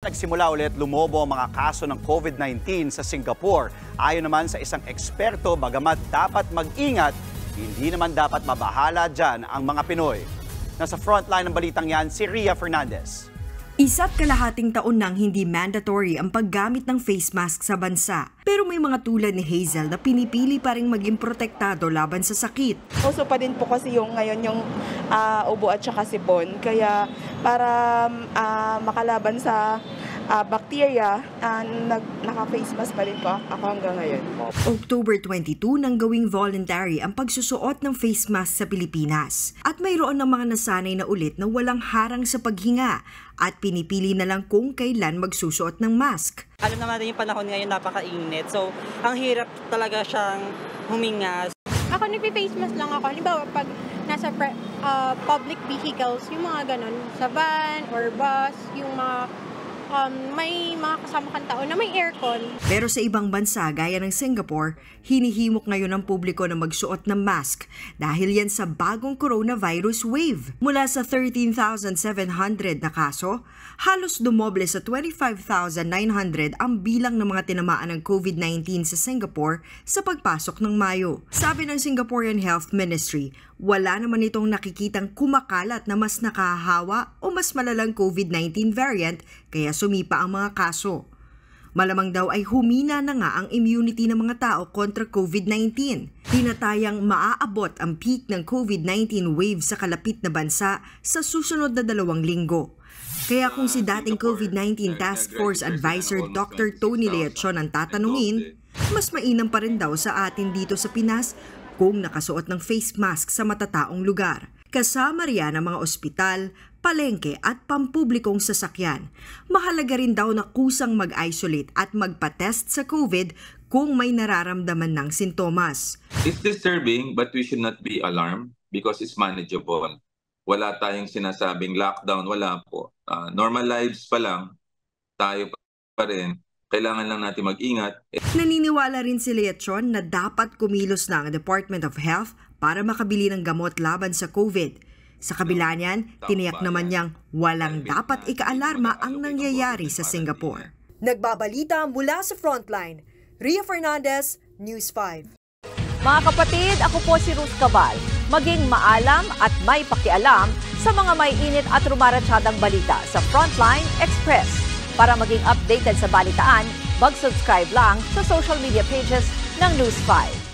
nagsimula ulit lumobo ang mga kaso ng COVID-19 sa Singapore. Ayon naman sa isang eksperto, bagamat dapat mag-ingat, hindi naman dapat mabahala dyan ang mga Pinoy. Nasa frontline ng balitang yan, si Ria Fernandez. Isa't kalahating taon nang hindi mandatory ang paggamit ng face mask sa bansa. Pero may mga tulad ni Hazel na pinipili pa rin maging protektado laban sa sakit. Uso pa din po kasi ngayon yung ubo at saka sipon. Kaya para makalaban sa bacteria, naka-face mask pa rin po ako hanggang ngayon. October 22 nang gawing voluntary ang pagsusuot ng face mask sa Pilipinas. At mayroon ng mga nasanay na ulit na walang harang sa paghinga at pinipili na lang kung kailan magsusuot ng mask. Alam naman natin yung panahon ngayon napakainit. So, ang hirap talaga siyang huminga. Ako nagpi-face mask lang ako. Halimbawa, pag nasa public vehicles, yung mga ganun, sa van or bus, yung mga may mga kasama kang tao na may aircon. Pero sa ibang bansa gaya ng Singapore, hinihimok ngayon ng publiko na magsuot ng mask dahil yan sa bagong coronavirus wave. Mula sa 13,700 na kaso, halos dumoble sa 25,900 ang bilang ng mga tinamaan ng COVID-19 sa Singapore sa pagpasok ng Mayo. Sabi ng Singaporean Health Ministry, wala naman itong nakikitang kumakalat na mas nakahahawa o mas malalang COVID-19 variant kaya sumipa ang mga kaso. Malamang daw ay humina na nga ang immunity ng mga tao kontra COVID-19. Tinatayang maaabot ang peak ng COVID-19 wave sa kalapit na bansa sa susunod na 2 linggo. Kaya kung si dating COVID-19 Task Force Advisor Dr. Tony Leachon ang tatanungin, mas mainam pa rin daw sa atin dito sa Pinas kung nakasuot ng face mask sa matataong lugar. Kasama riyan ang mga ospital, palengke at pampublikong sasakyan. Mahalaga rin daw na kusang mag-isolate at magpa-test sa COVID kung may nararamdaman ng sintomas. It's disturbing but we should not be alarmed because it's manageable. Wala tayong sinasabing lockdown, wala po. Normal lives pa lang, tayo pa rin. Kailangan lang natin mag-ingat. Naniniwala rin si Leachon na dapat kumilos na ang Department of Health para makabili ng gamot laban sa COVID. Sa kabila niyan, tiniyak naman niyang walang dapat ikaalarma ang nangyayari sa Singapore. Nagbabalita mula sa Frontline, Ria Fernandez, News 5. Mga kapatid, ako po si Ruth Cabal. Maging maalam at may pakialam sa mga may init at rumaratsyadang balita sa Frontline Express. Para maging updated sa balitaan, mag-subscribe lang sa social media pages ng News 5.